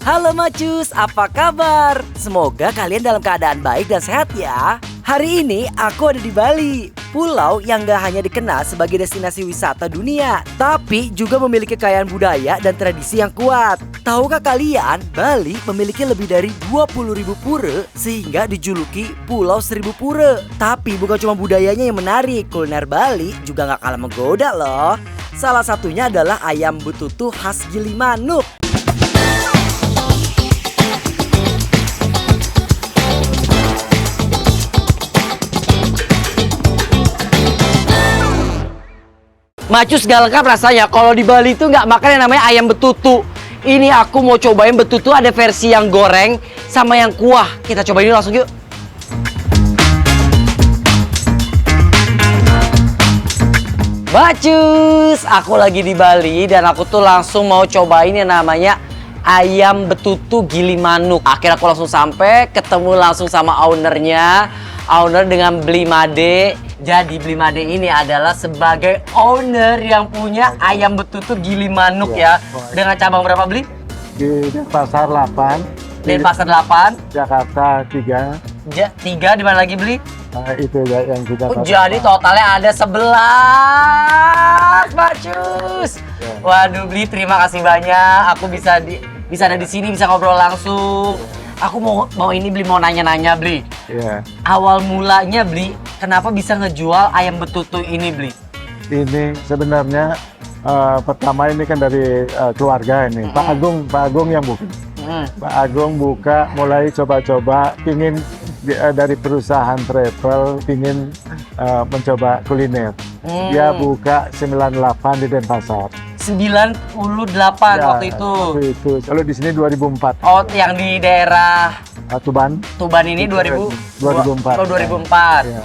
Halo Macus, apa kabar? Semoga kalian dalam keadaan baik dan sehat ya. Hari ini aku ada di Bali, pulau yang gak hanya dikenal sebagai destinasi wisata dunia, tapi juga memiliki kekayaan budaya dan tradisi yang kuat. Tahukah kalian, Bali memiliki lebih dari 20.000 pura sehingga dijuluki Pulau Seribu Pura. Tapi bukan cuma budayanya yang menarik, kuliner Bali juga gak kalah menggoda loh. Salah satunya adalah ayam betutu khas Gilimanuk. Macus gak lengkap rasanya kalau di Bali itu nggak makan yang namanya ayam betutu. Ini aku mau cobain betutu, ada versi yang goreng sama yang kuah. Kita cobain dulu langsung yuk. Macus, aku lagi di Bali dan aku tuh langsung mau cobain yang namanya ayam betutu Gilimanuk. Akhirnya aku langsung sampai, ketemu langsung sama ownernya. Owner dengan Bli Made. Jadi Bli Made ini adalah sebagai owner yang punya ayam betutu Gilimanuk ya. Dengan cabang berapa Bli? Di Denpasar 8. Di Denpasar 8. Jakarta 3. 3 di mana lagi Bli? Itu ya yang kita jadi totalnya ada 11 Macus. Waduh Bli, terima kasih banyak. Aku bisa ada di sini, bisa ngobrol langsung. Aku mau ini Bli, mau nanya-nanya Bli. Iya. Awal mulanya Bli, kenapa bisa ngejual ayam betutu ini Bli? Ini sebenarnya pertama ini kan dari keluarga ini. Pak Agung yang buka. Pak Agung buka, mulai coba-coba, pingin dari perusahaan travel, pingin mencoba kuliner. Dia buka 98 di Denpasar. 98 Ya, waktu itu. Kalau di sini 2004. Oh, yang di daerah Tuban. Tuban ini 2004. Oh, 2004. Ya.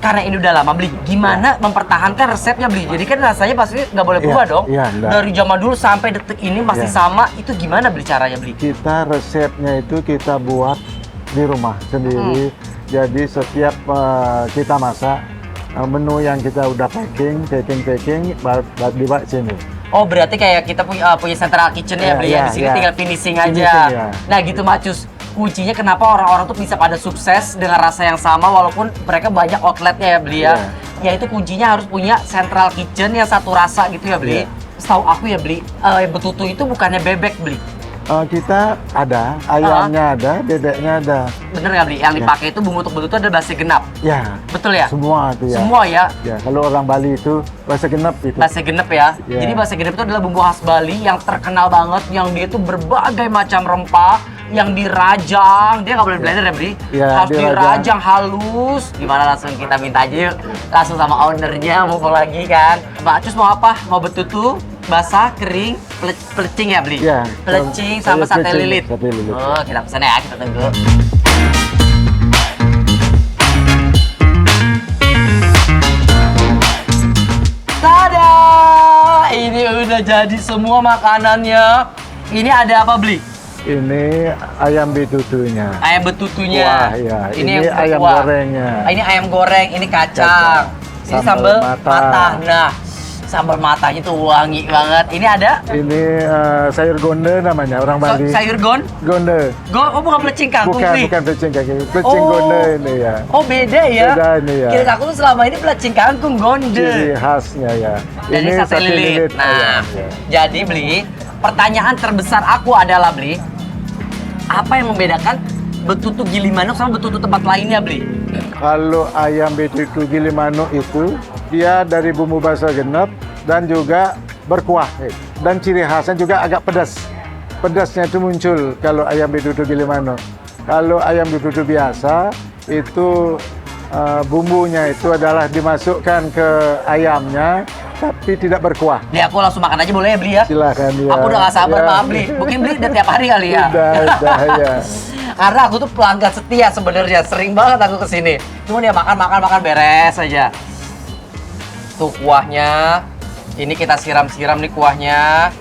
Karena ini udah lama Bli, gimana mempertahankan resepnya Bli? Jadi kan rasanya pasti nggak boleh berubah dong. Iya, dari zaman dulu sampai detik ini masih sama. Itu gimana Bli caranya Bli? Kita resepnya itu kita buat di rumah sendiri. Jadi setiap kita masak, menu yang kita udah packing, dibawa sini. Oh, berarti kayak kita punya central kitchen ya Bli ya. Di sini tinggal finishing aja. Nah gitu Macus. Kuncinya kenapa orang-orang tuh bisa pada sukses dengan rasa yang sama walaupun mereka banyak outletnya ya Bli ya. Yaitu kuncinya harus punya central kitchen yang satu rasa gitu ya Bli. Setahu aku ya Bli, betutu itu bukannya bebek Bli. Kita ada, ayamnya ada, bebeknya ada. Bener nggak Bli? Yang dipakai itu bumbu untuk betutu ada base genap. Ya. Betul ya? Semua itu ya. Semua ya? Ya, kalau orang Bali itu base genep itu. Base genep ya? Jadi base genep itu adalah bumbu khas Bali yang terkenal banget, yang dia itu berbagai macam rempah, yang dirajang. Dia nggak boleh blender ya Bli? Harus dirajang halus. Gimana langsung kita minta aja yuk. Langsung sama ownernya, mumpung lagi kan. Mbak Acus mau apa? Mau betutu? Basah, kering, pelecing ya Bli? Iya. Pelecing sama sate lilit. Oh, kita pesan ya, kita tunggu. Tada! Ini udah jadi semua makanannya. Ini ada apa Bli? Ini ayam betutunya. Ayam betutunya. Wah, ya. Ini ayam gorengnya. Ini ayam goreng, ini kacang. Ini sambal matah. Nah, sambal matanya tuh wangi banget. Ini ada? Ini sayur gonde namanya, orang Bali. Sayur gonde. Oh, bukan pelecing kangkung, Bli? Bukan pelecing kangkung. Pelecing gonde ini ya. Oh, beda ya? Beda ini ya. Kira aku tuh selama ini pelecing kangkung gonde. Ciri khasnya ya. Dan ini sate lilit. Nah, jadi Bli, pertanyaan terbesar aku adalah Bli, apa yang membedakan betutu Gilimanuk sama betutu tempat lainnya Bli? Kalau ayam betutu Gilimanuk itu dia dari bumbu basa genep dan juga berkuah. Dan ciri khasnya juga agak pedas. Pedasnya itu muncul kalau ayam betutu Gilimanuk. Kalau ayam betutu biasa itu bumbunya itu adalah dimasukkan ke ayamnya tapi tidak berkuah. Bli, aku langsung makan aja boleh ya Bli ya? Silakan ya. Aku udah gak sabar maaf Bli. Mungkin Bli udah tiap hari kali ya? Udah ya. Karena aku tuh pelanggan setia sebenarnya, sering banget aku kesini. Cuman ya makan beres aja. Tuh kuahnya, ini kita siram-siram nih kuahnya.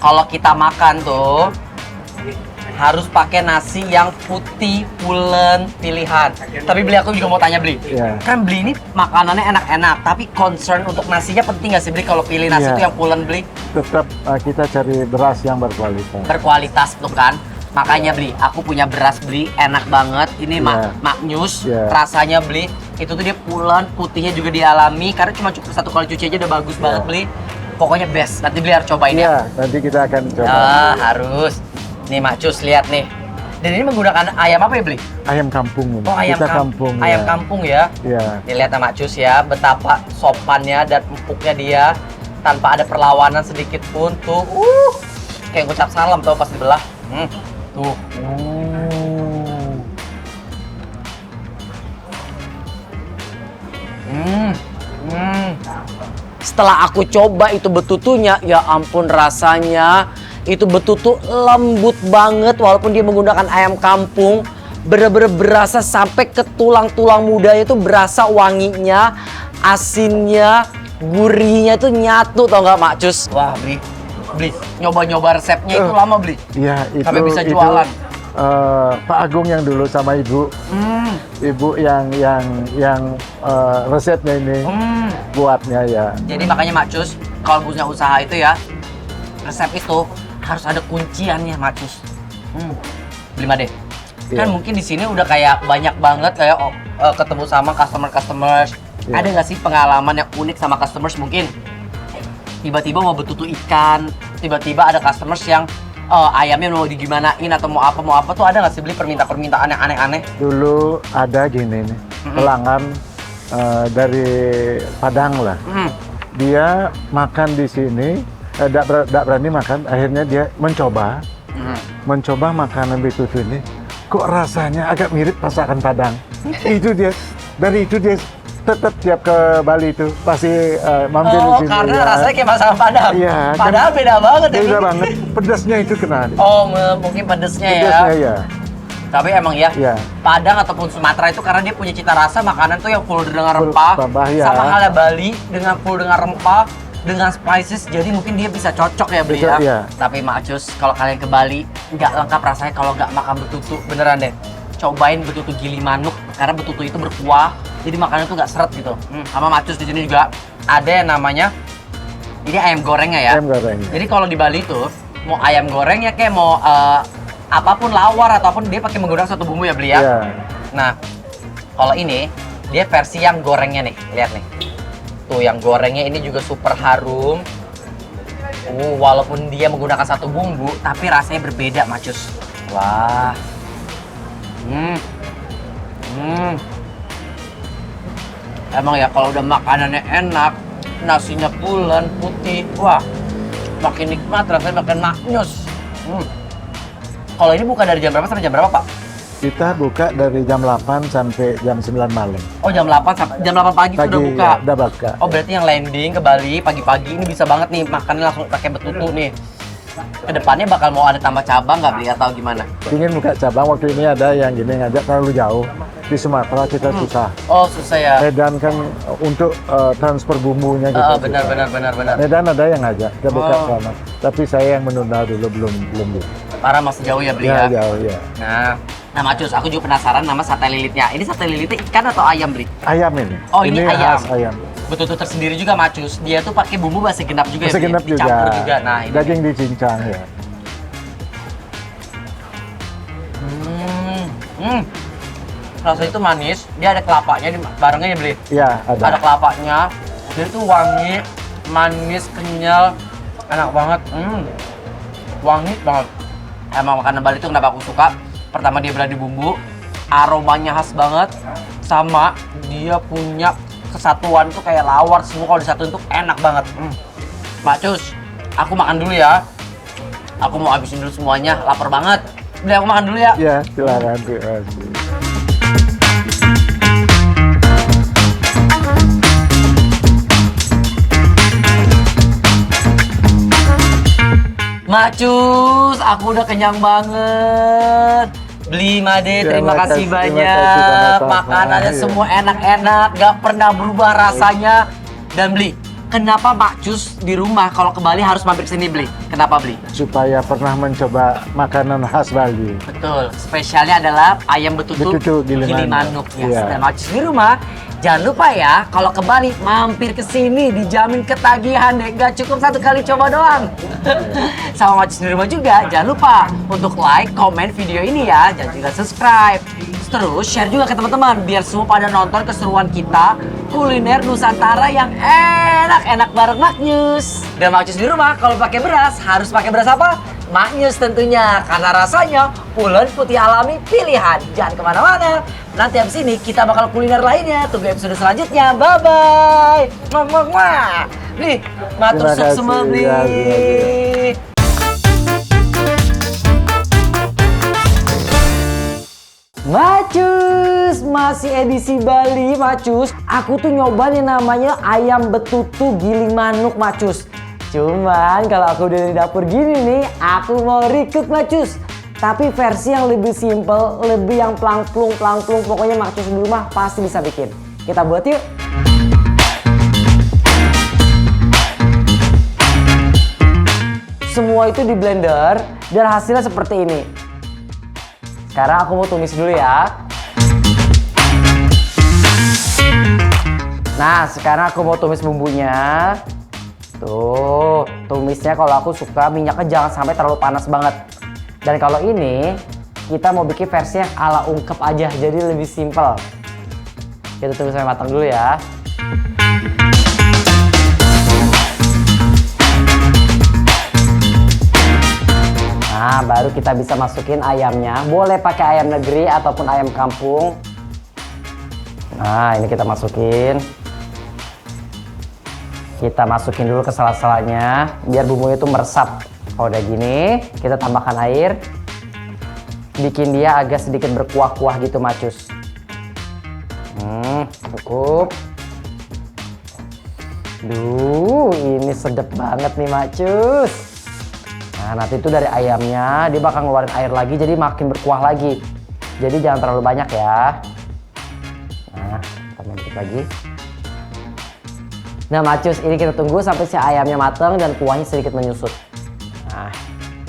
Kalau kita makan tuh, harus pakai nasi yang putih pulen pilihan. Tapi beli aku juga mau tanya beli. Iya. Kan beli ini makanannya enak-enak, tapi concern untuk nasinya penting nggak sih beli kalau pilih nasi Iya. itu yang pulen beli? Tetap kita cari beras yang berkualitas. Berkualitas tuh kan. Makanya beli, aku punya beras beli enak banget. Ini Iya. maknyus, Iya. rasanya beli. Itu tuh dia pulen, putihnya juga dialami karena cuma cukup 1 kali cuci aja udah bagus banget beli. Pokoknya best. Nanti beli harus cobain ya. Iya, nanti kita akan coba. Harus. Nih Macus lihat nih. Dan ini menggunakan ayam apa ya beli? Ayam kampung ini. Oh ayam kita kampung. ya. Ayam kampung ya. Iya. Nih lihat sama Macus ya, betapa sopannya dan empuknya dia tanpa ada perlawanan sedikit pun tuh. Kayak ngucap salam tuh pas dibelah. Tuh. Setelah aku coba itu betutunya, ya ampun rasanya itu betutu lembut banget walaupun dia menggunakan ayam kampung. Bener-bener berasa sampai ke tulang-tulang mudanya itu berasa wanginya, asinnya, gurihnya itu nyatu tau nggak Macus? Wah beli nyoba-nyoba resepnya itu lama beli. Iya, itu sampai bisa jualan. Pak Agung yang dulu sama Ibu. Ibu yang resepnya ini buatnya ya. Jadi makanya Macus kalau punya usaha itu ya resep itu harus ada kunciannya Macus. Beli deh. Kan Iya. mungkin di sini udah kayak banyak banget kayak ketemu sama customer. Iya. Ada nggak sih pengalaman yang unik sama customers mungkin? Tiba-tiba mau betutu ikan, tiba-tiba ada customers yang ayamnya mau digimanain atau mau apa tuh ada nggak sih beli permintaan yang aneh-aneh? Dulu ada gini nih, pelanggan dari Padang lah. Dia makan di sini, tidak berani makan, akhirnya dia mencoba makanan betutu ini. Kok rasanya agak mirip masakan Padang. Itu dia, dari itu dia tetap tiap ke Bali itu pasti mampir di sini. Karena ya. rasanya kayak masakan Padang. Iya, Padahal kan beda banget ya. beda banget. Pedasnya itu kena. Mungkin pedesnya Pedasnya ya. ya. Tapi emang ya, Iya. Padang ataupun Sumatera itu karena dia punya cita rasa makanan tuh yang full dengan Full rempah. rempah, ya. Sama halnya Bali dengan full dengan rempah, dengan spices, jadi mungkin dia bisa cocok ya beli ya. Bisa, iya. Tapi Macus, kalau kalian ke Bali, nggak lengkap rasanya kalau nggak makan betutu, beneran deh. Cobain betutu gili manuk, karena betutu itu berkuah, jadi makanan itu nggak seret gitu. Sama Macus di sini juga ada yang namanya, ini ayam gorengnya ya. Ayam goreng. Jadi kalau di Bali tuh, mau ayam goreng ya kayak mau apapun lawar ataupun dia pakai menggunakan satu bumbu ya beli ya. Iya. Nah, kalau ini dia versi yang gorengnya nih, lihat nih. Tuh yang gorengnya ini juga super harum. Walaupun dia menggunakan satu bumbu, tapi rasanya berbeda, Macus. Wah. Emang ya kalau udah makanannya enak, nasinya pulen, putih, wah, makin nikmat, rasanya makin maknyus. Kalau ini buka dari jam berapa sampai jam berapa, Pak? Kita buka dari jam 8 sampai jam 9 malam. Oh, jam 8 sampai jam 8 pagi sudah buka. Ya, udah buka. Oh, berarti yang landing ke Bali pagi-pagi ini bisa banget nih makannya langsung pakai betutu nih. Kedepannya bakal mau ada tambah cabang nggak beli atau gimana? Ingin buka cabang, waktu ini ada yang gini ngajak terlalu jauh. Di Sumatera kita susah. Oh, susah ya. Medan kan untuk transfer bumbunya gitu. Benar. Medan ada yang ngajak, kita buka sana. Tapi saya yang menunda dulu, belum bisa. Parah masih jauh ya beli Ya, ya. jauh ya. Nah Macus, aku juga penasaran nama sate lilitnya. Ini sate lilitnya ikan atau ayam beli? Ayam ini. Oh, ini ayam. khas ayam. Betutu tersendiri juga Macus. Dia tuh pakai bumbu basa genap juga Bisa ya. Bli? genap juga. Dicampur juga. Nah, ini. Daging dicincang ya. Rasanya itu manis. Dia ada kelapanya di barengnya ya beli. Iya, ada. Ada kelapanya. Dia tuh wangi, manis, kenyal, enak banget. Wangi banget. Emang makanan Bali itu kenapa aku suka? Pertama dia berada di bumbu, aromanya khas banget, sama dia punya kesatuan tuh kayak lawar semua kalau disatuin tuh enak banget. Mbak Cus, aku makan dulu ya. Aku mau habisin dulu semuanya, lapar banget. Udah aku makan dulu ya. Ya, silakan. Terima kasih. Macus, aku udah kenyang banget. Beli Made, terima kasih banyak. sama-sama. Makanannya Iya. semua enak-enak, gak pernah berubah rasanya. Dan beli, kenapa Mak Cus di rumah kalau ke Bali harus mampir sini beli? Kenapa beli? Supaya pernah mencoba makanan khas Bali. Betul, spesialnya adalah ayam betutu gili manuk. Ya. Iya. Dan Mak Cus di rumah, jangan lupa ya, kalau ke Bali mampir ke sini dijamin ketagihan deh. Gak cukup satu kali coba doang. Sama Mak Cus di rumah juga, jangan lupa untuk like, komen video ini ya, dan juga subscribe. Terus share juga ke teman-teman biar semua pada nonton keseruan kita kuliner Nusantara yang enak-enak bareng Maknyus. Dan Maknyus di rumah kalau pakai beras harus pakai beras apa? Maknyus tentunya karena rasanya pulen putih alami pilihan. Jangan kemana-mana. Nanti abis ini kita bakal kuliner lainnya. Tunggu episode selanjutnya. Bye bye. Nih, matur Terima sup kasih. semua nih. Ya, terima kasih. Macus, masih edisi Bali Macus. Aku tuh nyobain yang namanya ayam betutu giling manuk Macus. Cuman kalau aku udah di dapur gini nih, aku mau recoup Macus. Tapi versi yang lebih simple, lebih yang plangplung. Pokoknya Macus di rumah pasti bisa bikin. Kita buat yuk. Semua itu di blender dan hasilnya seperti ini. Sekarang aku mau tumis dulu ya. Nah, sekarang aku mau tumis bumbunya. Tuh, tumisnya kalau aku suka minyaknya jangan sampai terlalu panas banget. Dan kalau ini, kita mau bikin versi yang ala ungkep aja, jadi lebih simple. Kita tunggu sampai matang dulu ya. Nah, baru kita bisa masukin ayamnya. Boleh pakai ayam negeri ataupun ayam kampung. Nah, ini kita masukin. Kita masukin dulu ke sela-selanya biar bumbunya itu meresap. Kalau udah gini, kita tambahkan air. Bikin dia agak sedikit berkuah-kuah gitu, Macus. Cukup. Duh, ini sedap banget nih, Macus. Nah, nanti itu dari ayamnya dia bakal ngeluarin air lagi jadi makin berkuah lagi. Jadi jangan terlalu banyak ya. Nah, tambah dikit lagi. Nah, Macus, ini kita tunggu sampai si ayamnya matang dan kuahnya sedikit menyusut.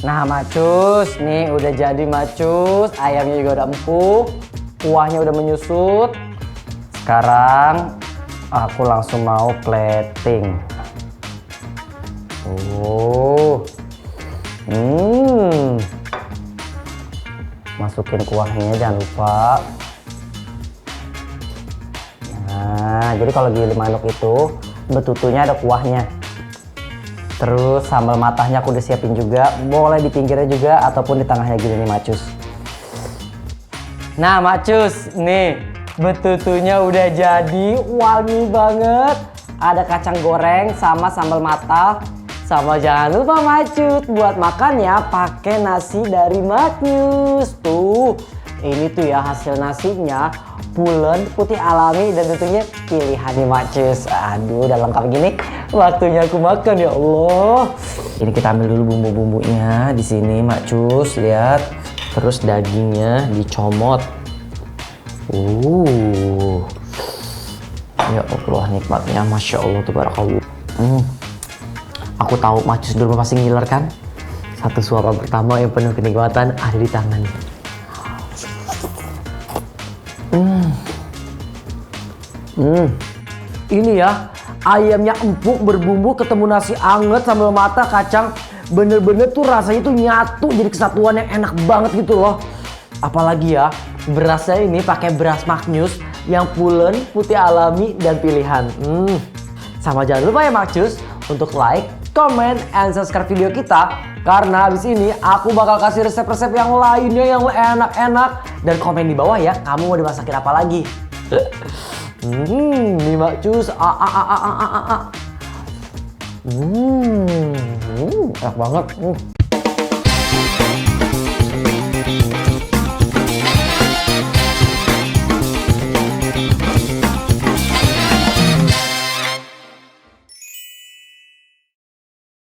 Nah, Macus, nih udah jadi Macus. Ayamnya juga udah empuk, kuahnya udah menyusut. Sekarang aku langsung mau plating. Masukin kuahnya jangan lupa. Nah, jadi kalau giling manuk itu betutunya ada kuahnya. Terus sambal matahnya aku udah siapin juga. Boleh di pinggirnya juga ataupun di tengahnya gini nih, Macus. Nah, Macus, nih betutunya udah jadi, wangi banget. Ada kacang goreng sama sambal matah. Sama jangan lupa Macus buat makannya pakai nasi dari Maknyus. Tuh, ini tuh ya hasil nasinya pulen putih alami dan tentunya pilihan nih Macus. Aduh, udah lengkap gini. Waktunya aku makan ya Allah. Ini kita ambil dulu bumbu-bumbunya di sini Macus, lihat. Terus dagingnya dicomot. Ya Allah, nikmatnya Masya Allah tabarakallah. Aku tahu Macus dulu pasti ngiler kan? Satu suara pertama yang penuh kenikmatan ada di tangan. Ini ya, ayamnya empuk berbumbu ketemu nasi anget sambal mata kacang. Bener-bener tuh rasanya tuh nyatu jadi kesatuan yang enak banget gitu loh. Apalagi ya, berasnya ini pakai beras Maknyus yang pulen, putih alami dan pilihan. Sama jangan lupa ya Macus untuk like, comment, and subscribe video kita. Karena habis ini aku bakal kasih resep-resep yang lainnya yang enak-enak. Dan komen di bawah ya, kamu mau dimasakin apa lagi. Nih Macus, enak banget.